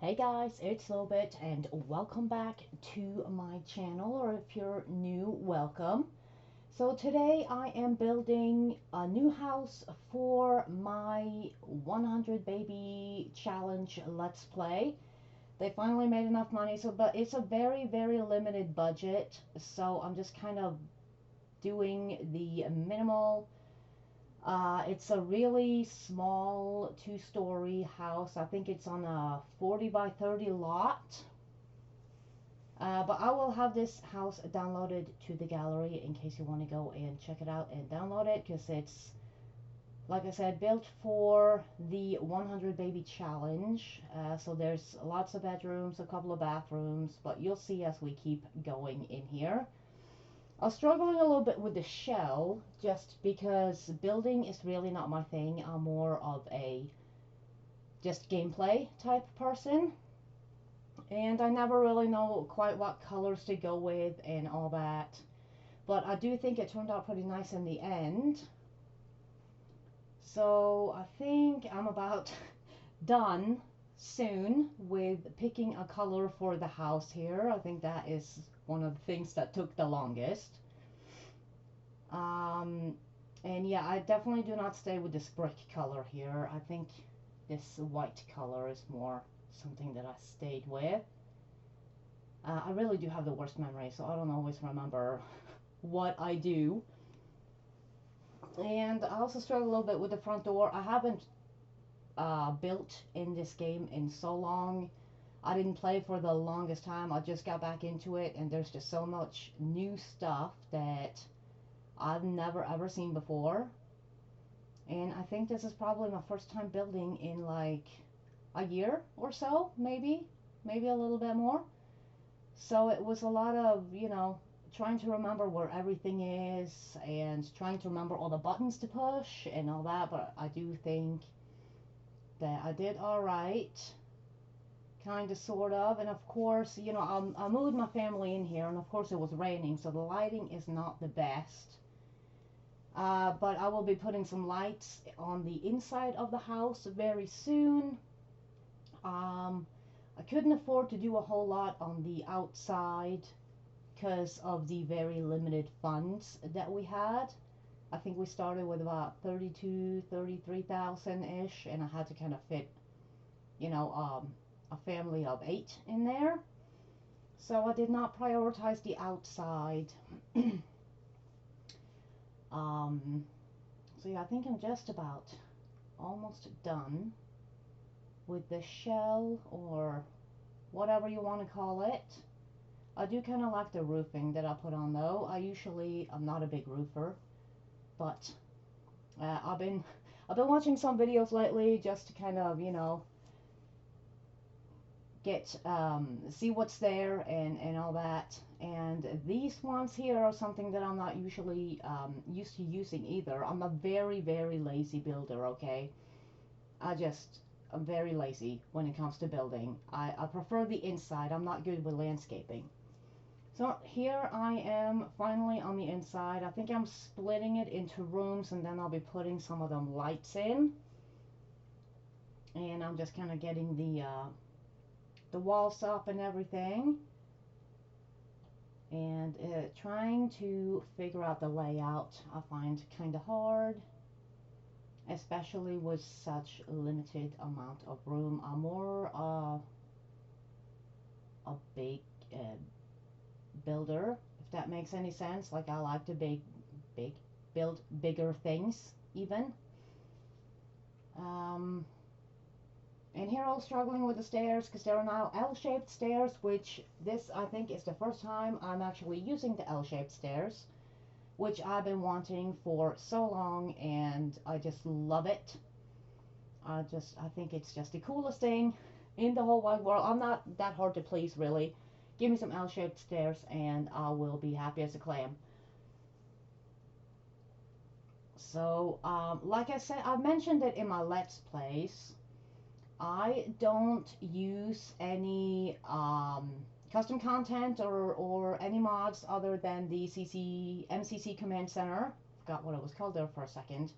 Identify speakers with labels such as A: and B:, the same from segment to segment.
A: Hey guys, it's NorwegianLilBit and welcome back to my channel, or if you're new, welcome. So today I am building a new house for my 100 baby challenge let's play. They finally made enough money, but it's a very limited budget, so I'm just kind of doing the minimal. It's a really small two-story house. I think it's on a 40 by 30 lot. But I will have this house downloaded to the gallery in case you want to go and check it out and download it, because it's, like I said, built for the 100 baby challenge. So there's lots of bedrooms, a couple of bathrooms, but you'll see as we keep going in here. I was struggling a little bit with the shell just because building is really not my thing. I'm more of a just gameplay type person, and I never really know quite what colors to go with and all that, but I do think it turned out pretty nice in the end. So I think I'm about done soon with picking a color for the house here. I think that is one of the things that took the longest. And yeah, I definitely do not stay with this brick color here. I think this white color is more something that I stayed with. I really do have the worst memory, so I don't always remember what I do. And I also struggle a little bit with the front door. I haven't built in this game in so long. I didn't play for the longest time. I just got back into it, and there's just so much new stuff that I've never ever seen before. And I think this is probably my first time building in like a year or so, maybe a little bit more. So it was a lot of, trying to remember where everything is and trying to remember all the buttons to push and all that. But I do think that I did all right, kind of, sort of. And of course, I moved my family in here, and of course it was raining, so the lighting is not the best. But I will be putting some lights on the inside of the house very soon. I couldn't afford to do a whole lot on the outside because of the very limited funds that we had. I think we started with about 33,000-ish, and I had to kind of fit, a family of 8 in there. So I did not prioritize the outside. So yeah, I think I'm just about almost done with the shell, or whatever you want to call it. I do kind of like the roofing that I put on, though. I'm not a big roofer, but I've been watching some videos lately just to kind of, get see what's there and all that. And these ones here are something that I'm not usually used to using either. I'm a very lazy builder, okay? I'm very lazy when it comes to building. I prefer the inside. I'm not good with landscaping. So here I am finally on the inside. I think I'm splitting it into rooms, and then I'll be putting some of them lights in. And I'm just kind of getting the walls up and everything, and trying to figure out the layout I find kind of hard, especially with such limited amount of room. I'm more a big builder, if that makes any sense. Like, I like to build bigger things even. And here I was struggling with the stairs because there are now L-shaped stairs, which this, I think, is the first time I'm actually using the L-shaped stairs, which I've been wanting for so long, and I just love it. I think it's just the coolest thing in the whole wide world. I'm not that hard to please, really. Give me some L-shaped stairs and I will be happy as a clam. So, like I said, I've mentioned it in my Let's Plays. I don't use any custom content or any mods other than the MCC Command Center. Forgot what it was called there for a second.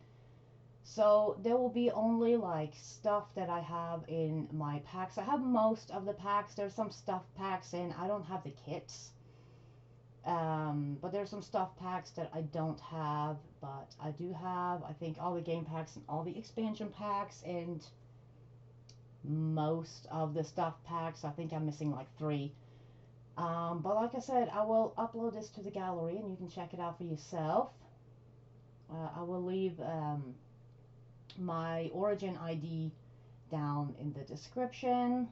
A: So there will be only like stuff that I have in my packs. I have most of the packs. There's some stuff packs in. I don't have the kits. But there's some stuff packs that I don't have, but I do have, I think, all the game packs and all the expansion packs and most of the stuff packs. I think I'm missing like 3. But like I said, I will upload this to the gallery and you can check it out for yourself. I will leave my Origin ID down in the description.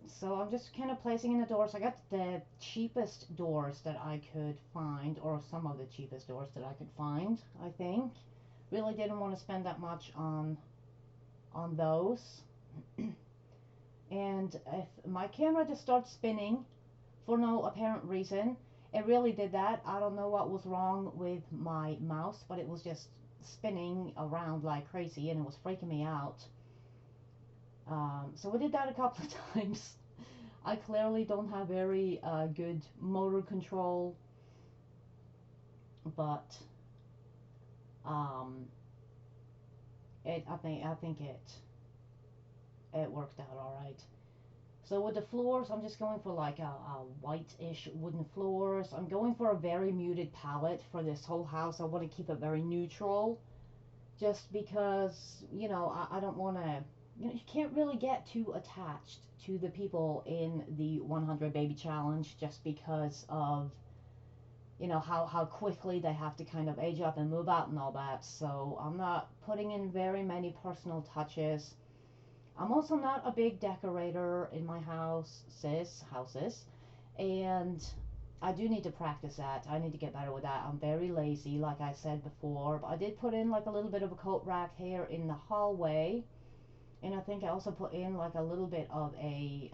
A: So I'm just kind of placing in the doors. I got the cheapest doors that I could find, or some of the cheapest doors that I could find, I think. Really didn't want to spend that much on those. And if my camera just starts spinning for no apparent reason, it really did that. I don't know what was wrong with my mouse, but it was just spinning around like crazy and it was freaking me out. So we did that a couple of times. I clearly don't have very good motor control, but um, I think it worked out all right. So with the floors, I'm just going for like a white-ish wooden floors. I'm going for a very muted palette for this whole house. I want to keep it very neutral, just because, you know, I don't want to, you know, you can't really get too attached to the people in the 100 baby challenge just because of, you know, how quickly they have to kind of age up and move out and all that. So I'm not putting in very many personal touches. I'm also not a big decorator in my houses, and I do need to practice that. I need to get better with that. I'm very lazy, like I said before, but I did put in like a little bit of a coat rack here in the hallway, and I think I also put in like a little bit of a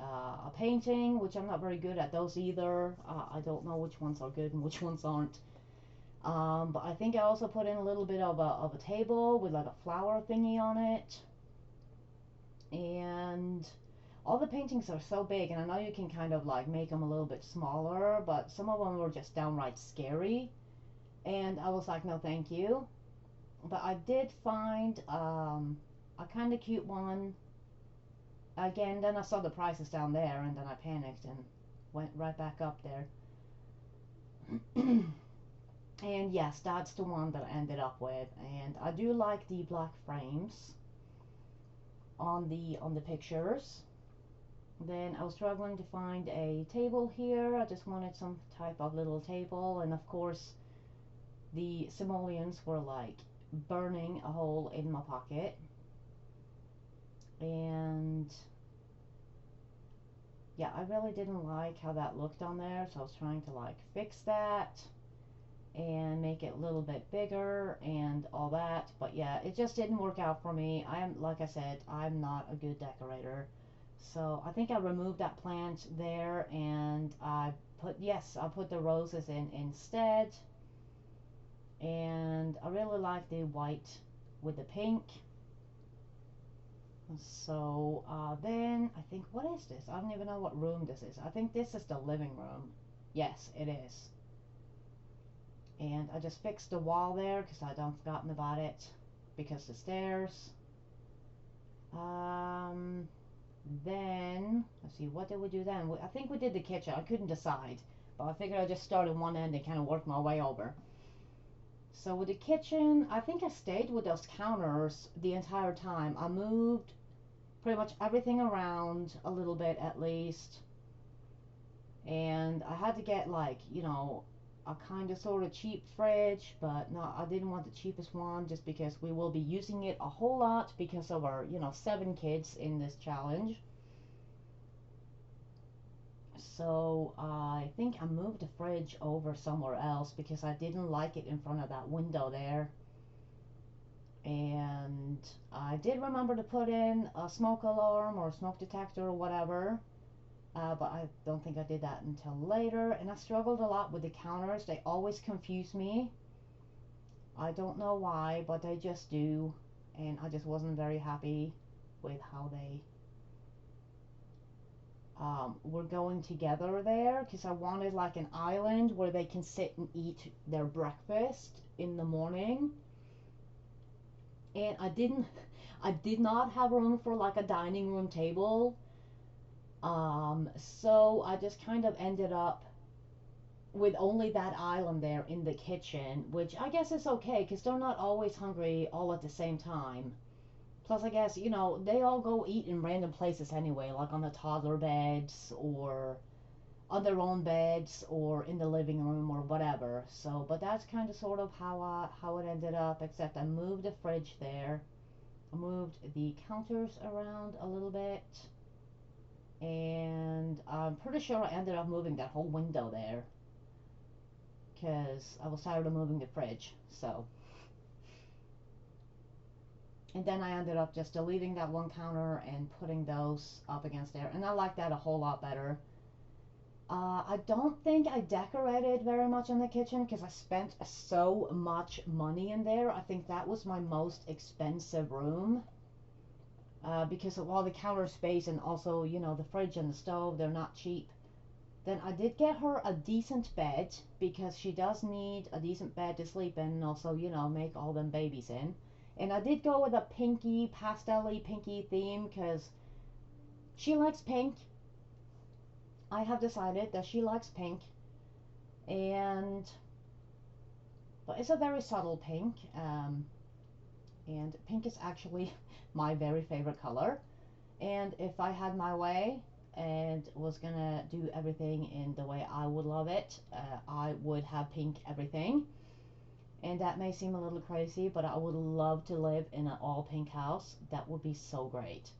A: painting, which I'm not very good at those either. I don't know which ones are good and which ones aren't. But I think I also put in a little bit of a table with like a flower thingy on it. And all the paintings are so big, and I know you can kind of like make them a little bit smaller, but some of them were just downright scary. And I was like, no, thank you. But I did find a kind of cute one. Again, then I saw the prices down there, and then I panicked and went right back up there. And yes, that's the one that I ended up with. And I do like the black frames on the pictures. Then I was struggling to find a table here. I just wanted some type of little table, and of course the simoleons were like burning a hole in my pocket. And yeah, I really didn't like how that looked on there, so I was trying to like fix that and make it a little bit bigger and all that. But yeah, it just didn't work out for me. Like I said, I'm not a good decorator. So I think I removed that plant there, and I put the roses in instead. And I really like the white with the pink. So then I think, what is this? I don't even know what room this is. I think this is the living room. Yes, it is. And I just fixed the wall there because I don't forgotten about it, because the stairs. Then let's see, what did we do then? I think we did the kitchen. I couldn't decide, but I figured I'd just start at one end and kind of work my way over. So with the kitchen, I think I stayed with those counters the entire time. I moved pretty much everything around a little bit at least, and I had to get like, you know, a kind of sort of cheap fridge, but no, I didn't want the cheapest one just because we will be using it a whole lot because of our, you know, 7 kids in this challenge. So I think I moved the fridge over somewhere else because I didn't like it in front of that window there. And I did remember to put in a smoke alarm or a smoke detector or whatever, but I don't think I did that until later. And I struggled a lot with the counters. They always confuse me. I don't know why, but they just do. And I just wasn't very happy with how they were going together there because I wanted like an island where they can sit and eat their breakfast in the morning. And I did not have room for like a dining room table. So I just kind of ended up with only that island there in the kitchen, which I guess is okay because they're not always hungry all at the same time. Plus, I guess, you know, they all go eat in random places anyway, like on the toddler beds or on their own beds or in the living room or whatever. So, but that's kind of sort of how it ended up, except I moved the fridge there. I moved the counters around a little bit. And I'm pretty sure I ended up moving that whole window there because I was tired of moving the fridge. So, and then I ended up just deleting that one counter and putting those up against there, and I like that a whole lot better. I don't think I decorated very much in the kitchen because I spent so much money in there. I think that was my most expensive room because of all the counter space and also, you know, the fridge and the stove, they're not cheap. Then I did get her a decent bed because she does need a decent bed to sleep in and also, you know, make all them babies in. And I did go with a pinky, pastel-y pinky theme because she likes pink. I have decided that she likes pink. And, but it's a very subtle pink. And pink is actually my very favorite color. And if I had my way and was gonna do everything in the way I would love it, I would have pink everything. And that may seem a little crazy, but I would love to live in an all pink house. That would be so great.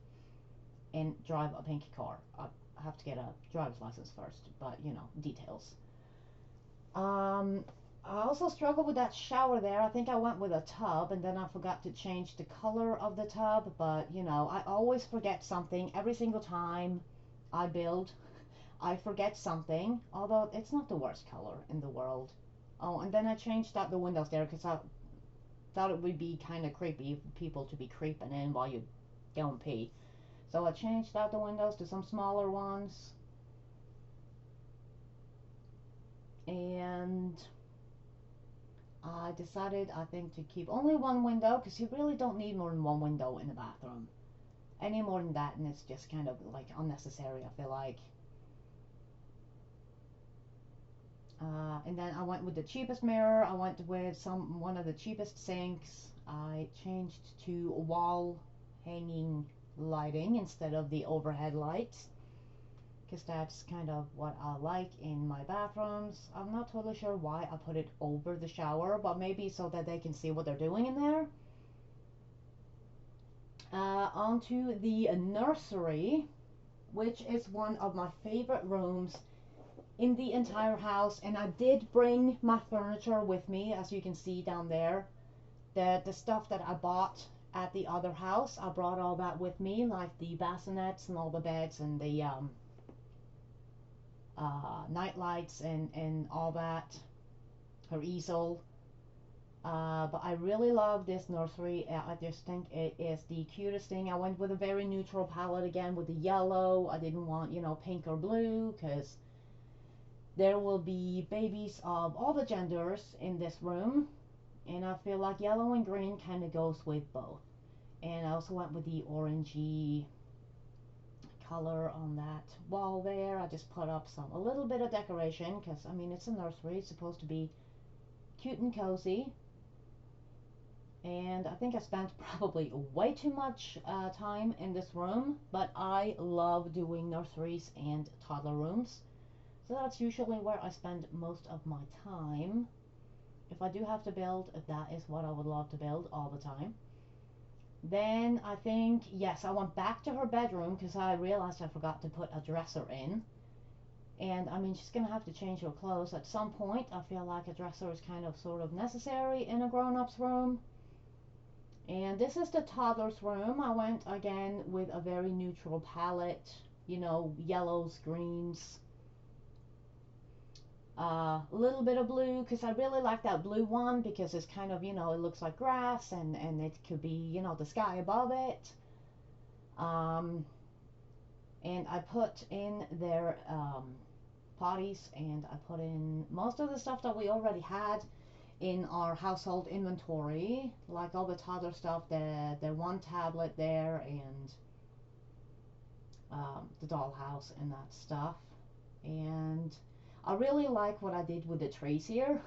A: And drive a pink car. I have to get a driver's license first, but you know, details. I also struggled with that shower there. I think I went with a tub and then I forgot to change the color of the tub, but you know, I always forget something every single time I build. I forget something, although it's not the worst color in the world. Oh, and then I changed out the windows there because I thought it would be kind of creepy for people to be creeping in while you go and pee. So I changed out the windows to some smaller ones. And I decided, I think, to keep only one window because you really don't need more than one window in the bathroom. Any more than that, and it's just kind of like unnecessary, I feel like. And then I went with the cheapest mirror. I went with one of the cheapest sinks. I changed to wall hanging lighting instead of the overhead lights because that's kind of what I like in my bathrooms. I'm not totally sure why I put it over the shower, but maybe so that they can see what they're doing in there. Onto the nursery, which is one of my favorite rooms in the entire house, and I did bring my furniture with me, as you can see down there. The stuff that I bought at the other house, I brought all that with me, like the bassinets and all the beds and the night lights and all that, her easel. But I really love this nursery. I just think it is the cutest thing. I went with a very neutral palette again with the yellow. I didn't want, you know, pink or blue because there will be babies of all the genders in this room. And I feel like yellow and green kind of goes with both. And I also went with the orangey color on that wall there. I just put up a little bit of decoration because, I mean, it's a nursery. It's supposed to be cute and cozy. And I think I spent probably way too much time in this room, but I love doing nurseries and toddler rooms. So that's usually where I spend most of my time. If I do have to build, that is what I would love to build all the time. Then I think, yes, I went back to her bedroom because I realized I forgot to put a dresser in. And I mean, she's going to have to change her clothes at some point. I feel like a dresser is kind of sort of necessary in a grown-up's room. And this is the toddler's room. I went again with a very neutral palette, you know, yellows, greens, a little bit of blue because I really like that blue one because it's kind of, you know, it looks like grass and it could be, you know, the sky above it. and I put in their potties, and I put in most of the stuff that we already had in our household inventory, like all the toddler stuff, the one tablet there, and the dollhouse and that stuff. And I really like what I did with the trees here.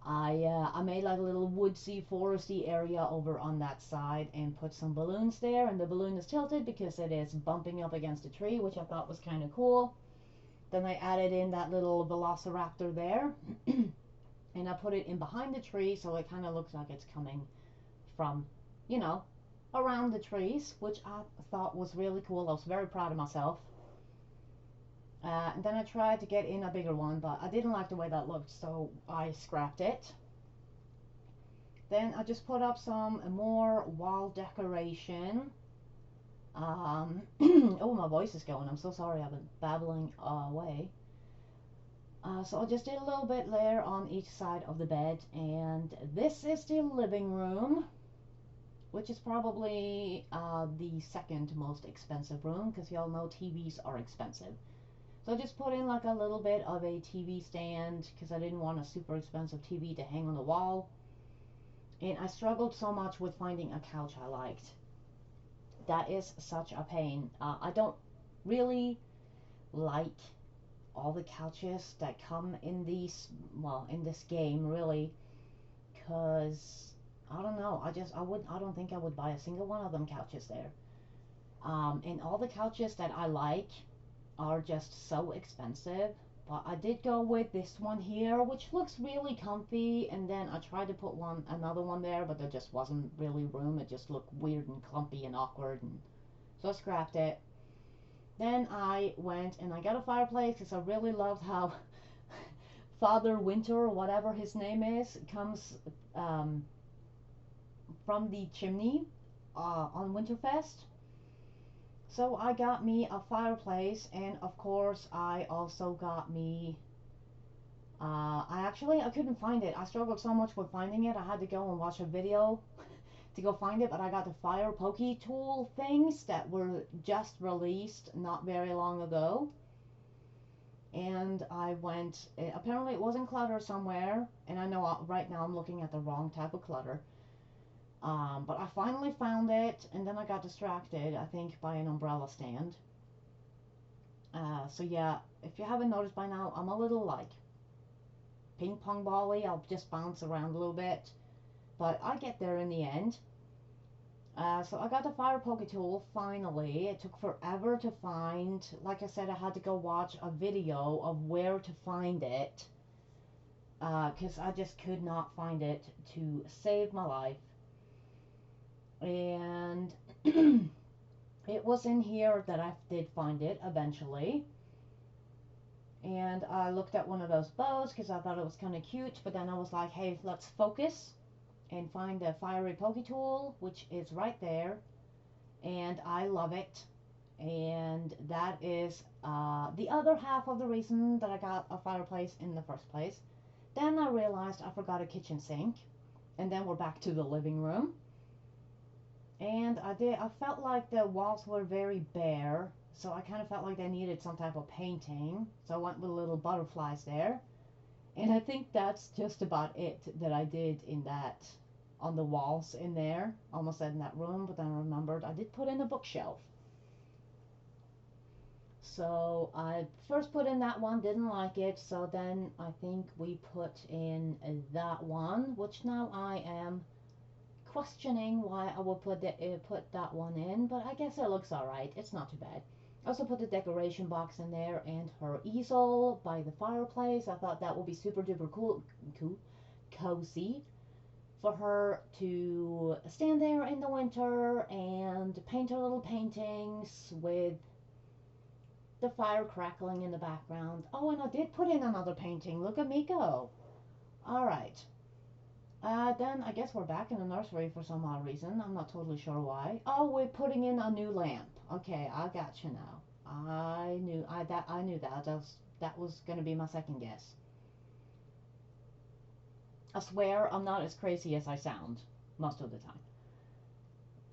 A: I made like a little woodsy, foresty area over on that side and put some balloons there, and the balloon is tilted because it is bumping up against a tree, which I thought was kind of cool. Then I added in that little velociraptor there, and I put it in behind the tree so it kind of looks like it's coming from, you know, around the trees, which I thought was really cool. I was very proud of myself. And then I tried to get in a bigger one, but I didn't like the way that looked, so I scrapped it. Then I just put up some more wall decoration. Oh, my voice is going. I'm so sorry. I've been babbling away. So I just did a little bit there on each side of the bed. And this is the living room, which is probably the second most expensive room, because y'all know TVs are expensive. So I just put in like a little bit of a TV stand because I didn't want a super expensive TV to hang on the wall. And I struggled so much with finding a couch I liked. That is such a pain. I don't really like all the couches that come in these, well, in this game really, because I don't know, I don't think I would buy a single one of them couches there. And all the couches that I like are just so expensive, but I did go with this one here, which looks really comfy, and then I tried to put another one there, but there just wasn't really room. It just looked weird and clumpy and awkward, and so I scrapped it. Then I went and I got a fireplace because I really loved how Father Winter, or whatever his name is, comes from the chimney on Winterfest. So I got me a fireplace, and of course I also got me, I couldn't find it. I struggled so much with finding it. I had to go and watch a video to go find it, but I got the fire pokey tool things that were just released not very long ago. And I went, apparently it was in clutter somewhere, and I know right now I'm looking at the wrong type of clutter. But I finally found it, and then I got distracted, I think, by an umbrella stand. So yeah, if you haven't noticed by now, I'm a little like ping pong bally. I'll just bounce around a little bit, but I get there in the end. So I got the fire poke tool finally. It took forever to find. Like I said, I had to go watch a video of where to find it, because I just could not find it to save my life. And it was in here that I did find it eventually. And I looked at one of those bows because I thought it was kind of cute, but then I was like, hey, let's focus and find the fiery poke tool, which is right there, and I love it. And that is the other half of the reason that I got a fireplace in the first place. Then I realized I forgot a kitchen sink, and then we're back to the living room. And I felt like the walls were very bare, so I kind of felt like they needed some type of painting, so I went with little butterflies there. And I think that's just about it that I did in that, on the walls in there, almost in that room, but then I remembered I did put in a bookshelf. So I first put in that one, didn't like it, so then I think we put in that one, which now I am questioning why I would put that one in, but I guess it looks alright. It's not too bad. I also put the decoration box in there and her easel by the fireplace. I thought that would be super duper cozy for her to stand there in the winter and paint her little paintings with the fire crackling in the background. Oh, and I did put in another painting. Look at me go. Alright. Then I guess we're back in the nursery for some odd reason. I'm not totally sure why. Oh, we're putting in a new lamp. Okay, I got you now. I knew that. That was gonna be my second guess. I swear I'm not as crazy as I sound most of the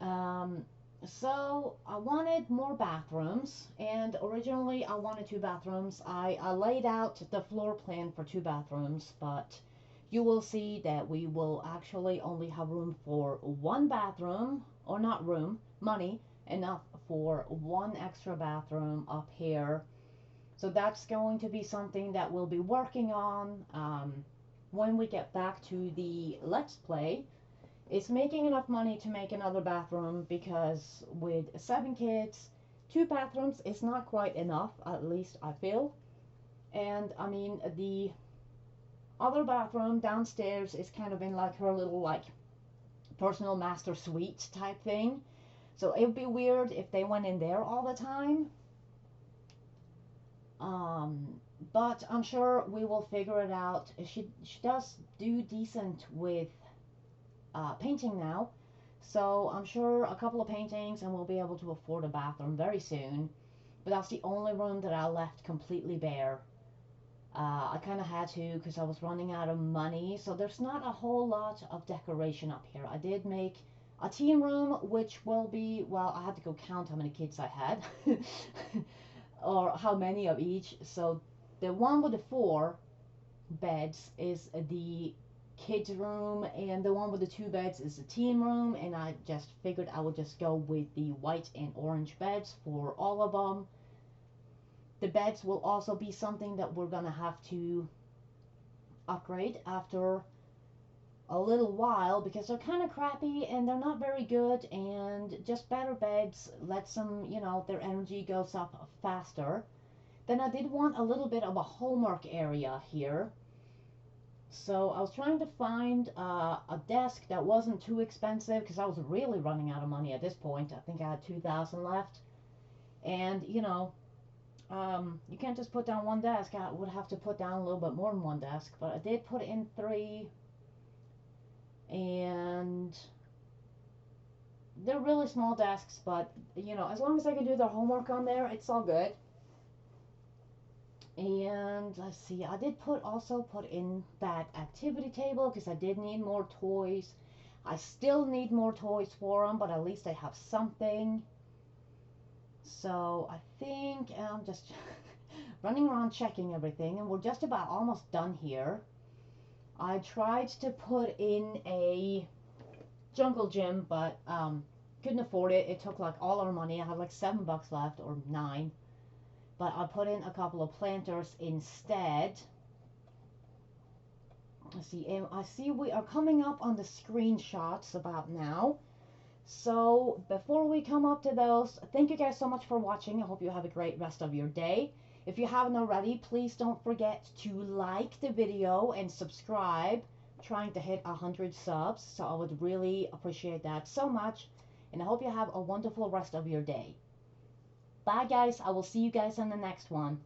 A: time. So I wanted more bathrooms, and originally I wanted two bathrooms. I laid out the floor plan for two bathrooms, but you will see that we will actually only have room for one bathroom, or not room, money enough for one extra bathroom up here. So that's going to be something that we'll be working on when we get back to the Let's Play. It's making enough money to make another bathroom because with 7 kids, two bathrooms is not quite enough, at least I feel. And I mean, the other bathroom downstairs is kind of in like her little like personal master suite type thing. So it would be weird if they went in there all the time. Um, but I'm sure we will figure it out. She does do decent with painting now. So I'm sure a couple of paintings and we'll be able to afford a bathroom very soon. But that's the only room that I left completely bare. I kind of had to because I was running out of money. So there's not a whole lot of decoration up here. I did make a team room, which will be, well, I had to go count how many kids I had. Or how many of each. So the one with the 4 beds is the kids room, and the one with the 2 beds is the teen room, and I just figured I would just go with the white and orange beds for all of them. The beds will also be something that we're gonna have to upgrade after a little while because they're kind of crappy and they're not very good, and just better beds lets them, their energy goes up faster. Then I did want a little bit of a homework area here. So I was trying to find a desk that wasn't too expensive because I was really running out of money at this point. I think I had 2,000 left. And, you can't just put down one desk. I would have to put down a little bit more than one desk. But I did put in 3. And they're really small desks. But, as long as I can do their homework on there, it's all good. And let's see, I did also put in that activity table because I did need more toys. I still need more toys for them, but at least I have something. So I think I'm just running around checking everything, and we're just about almost done here. I tried to put in a jungle gym, but couldn't afford it. It took like all our money. I had like $7 left, or 9. But I put in a couple of planters instead. Let's see, and I see we are coming up on the screenshots about now. So before we come up to those, thank you guys so much for watching. I hope you have a great rest of your day. If you haven't already, please don't forget to like the video and subscribe. I'm trying to hit 100 subs, so I would really appreciate that so much. And I hope you have a wonderful rest of your day. Bye guys, I will see you guys on the next one.